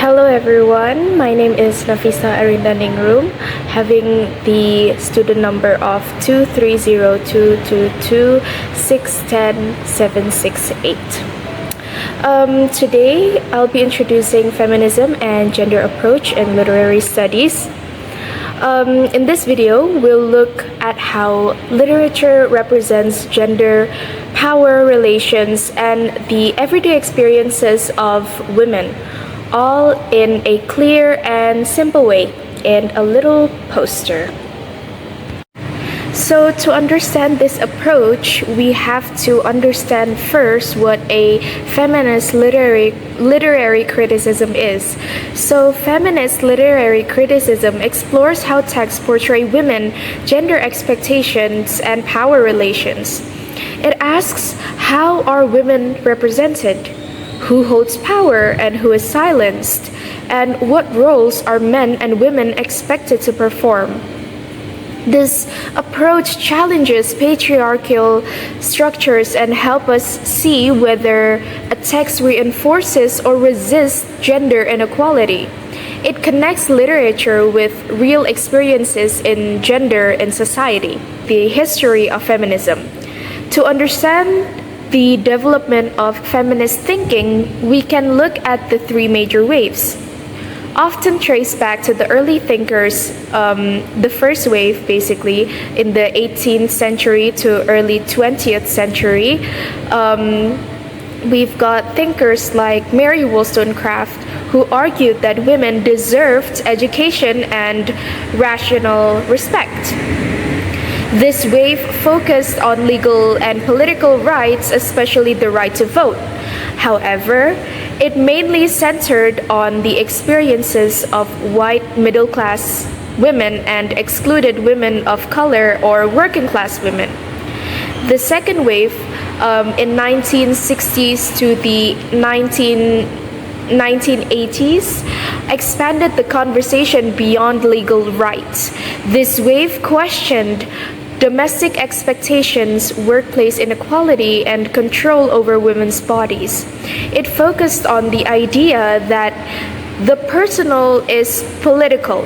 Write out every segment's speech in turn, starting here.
Hello everyone, my name is Nafisa Arinda Ningrum, having the student number of 230222610 Today, I'll be introducing feminism and gender approach in literary studies. In this video, we'll look at how literature represents gender, power relations, and the everyday experiences of women, all in a clear and simple way in a little poster. So to understand this approach, we have to understand first what a feminist literary criticism is. So feminist literary criticism explores how texts portray women, gender expectations, and power relations. It asks, how are women represented? Who holds power and who is silenced? And what roles are men and women expected to perform? This approach challenges patriarchal structures and helps us see whether a text reinforces or resists gender inequality. It connects literature with real experiences in gender in society. The history of feminism. To understand the development of feminist thinking, we can look at the three major waves. Often traced back to the early thinkers, the first wave basically in the 18th century to early 20th century, we've got thinkers like Mary Wollstonecraft, who argued that women deserved education and rational respect. This wave focused on legal and political rights, especially the right to vote. However, it mainly centered on the experiences of white middle-class women and excluded women of color or working-class women. The second wave in 1960s to the 1980s expanded the conversation beyond legal rights. This wave questioned domestic expectations, workplace inequality, and control over women's bodies. It focused on the idea that the personal is political,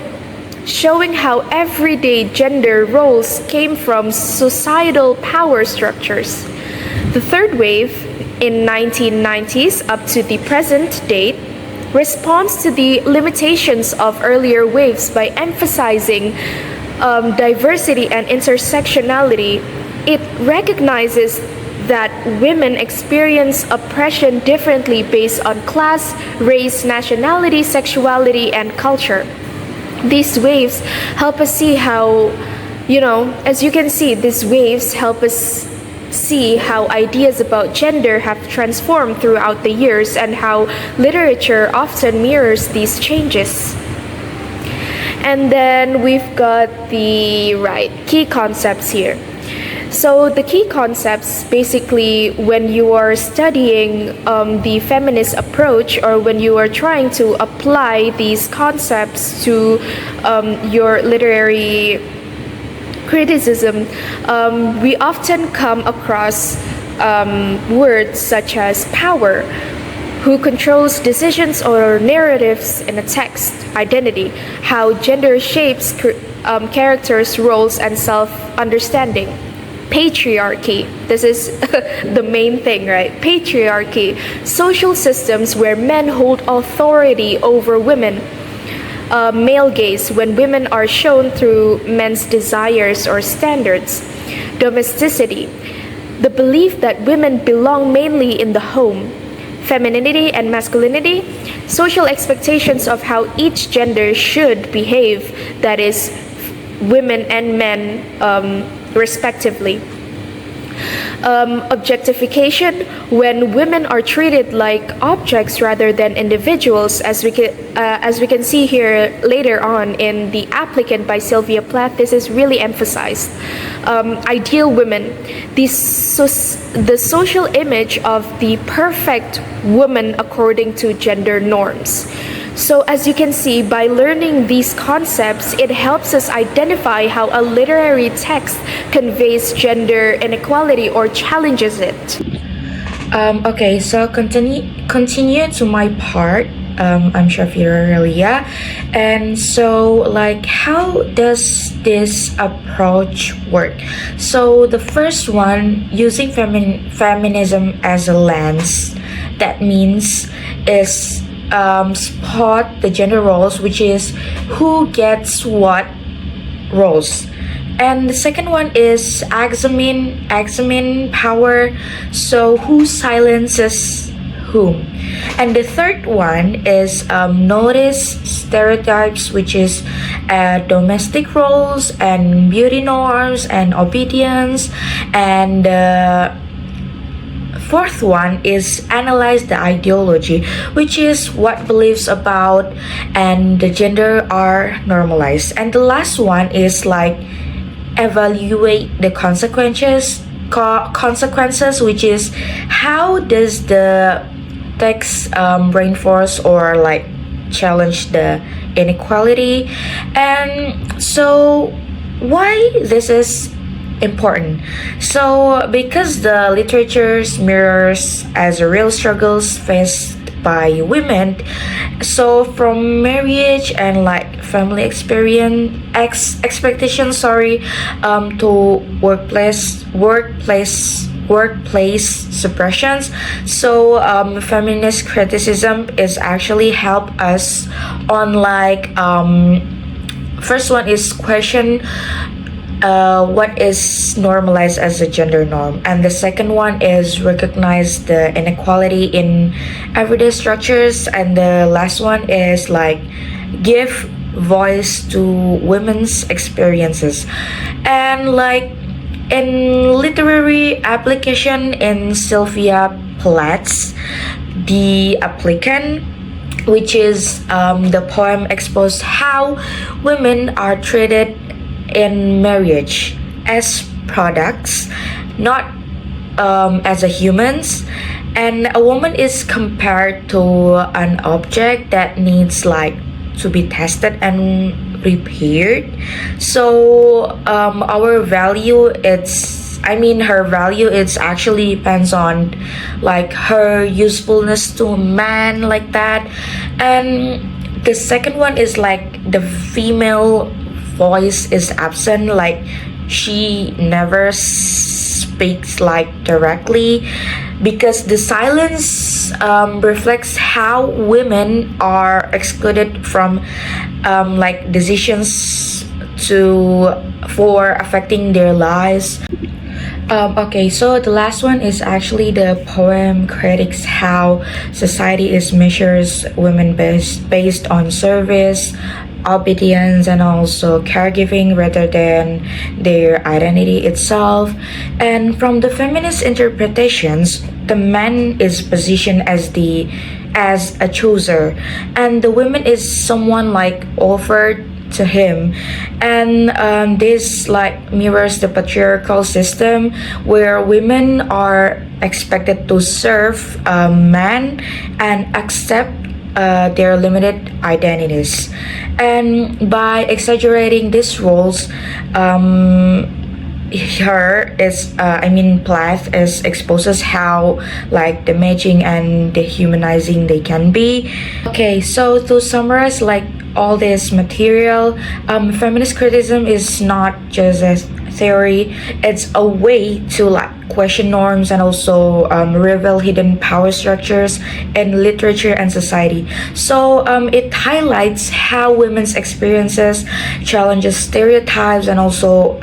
showing how everyday gender roles came from societal power structures. The third wave in 1990s up to the present date responds to the limitations of earlier waves by emphasizing diversity and intersectionality. It recognizes that women experience oppression differently based on class, race, nationality, sexuality, and culture. These waves help us see how, as you can see, these waves help us see how ideas about gender have transformed throughout the years and how literature often mirrors these changes. And then we've got the key concepts here. So the key concepts, basically, when you are studying the feminist approach, or when you are trying to apply these concepts to your literary criticism, we often come across words such as power, who controls decisions or narratives in a text, identity, how gender shapes characters' roles and self-understanding. Patriarchy, this is the main thing, right? Patriarchy, social systems where men hold authority over women. Male gaze, when women are shown through men's desires or standards. Domesticity, the belief that women belong mainly in the home. Femininity and masculinity, social expectations of how each gender should behave, that is, women and men respectively. Objectification, when women are treated like objects rather than individuals, as we can see here later on in The Applicant by Sylvia Plath. This is really emphasized. Ideal women, the social image of the perfect woman according to gender norms. So as you can see, by learning these concepts, it helps us identify how a literary text conveys gender inequality or challenges it. Okay, so continue to my part. I'm Shafira, Relia. And so, like, how does this approach work? So, the first one, using feminism as a lens, that means is spot the gender roles, which is who gets what roles. And the second one is examine power, so who silences whom. And the third one is notice stereotypes, which is domestic roles and beauty norms and obedience. And fourth one is analyze the ideology, which is what beliefs about and the gender are normalized. And the last one is like evaluate the consequences, which is how does the text reinforce or like challenge the inequality. And so why this is important? So because the literature mirrors as a real struggles faced by women, so from marriage and like family experience expectations, to workplace suppressions. So feminist criticism is actually help us on like first one is question what is normalized as a gender norm, and the second one is recognize the inequality in everyday structures, and the last one is like give voice to women's experiences. And like in literary application in Sylvia Plath's The Applicant, which is the poem exposed how women are treated in marriage as products, not as a humans. And a woman is compared to an object that needs like to be tested and repaired. So our value, her value is actually depends on like her usefulness to a man, like that. And the second one is like the female voice is absent, like she never speaks like directly, because the silence reflects how women are excluded from like decisions for affecting their lives. Okay, so the last one is actually the poem critiques how society is measures women based on service, obedience, and also caregiving rather than their identity itself. And from the feminist interpretations, the man is positioned as a chooser, and the woman is someone like offered to him. And this like mirrors the patriarchal system where women are expected to serve men and accept their limited identities. And by exaggerating these roles, Plath is exposes how like damaging and dehumanizing they can be. Okay, so to summarize like all this material, feminist criticism is not just a theory, it's a way to like question norms and also reveal hidden power structures in literature and society. So it highlights how women's experiences challenges stereotypes and also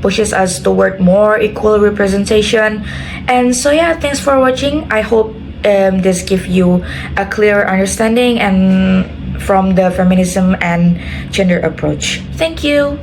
pushes us toward more equal representation. And so yeah, thanks for watching. I hope this give you a clear understanding and from the feminism and gender approach. Thank you.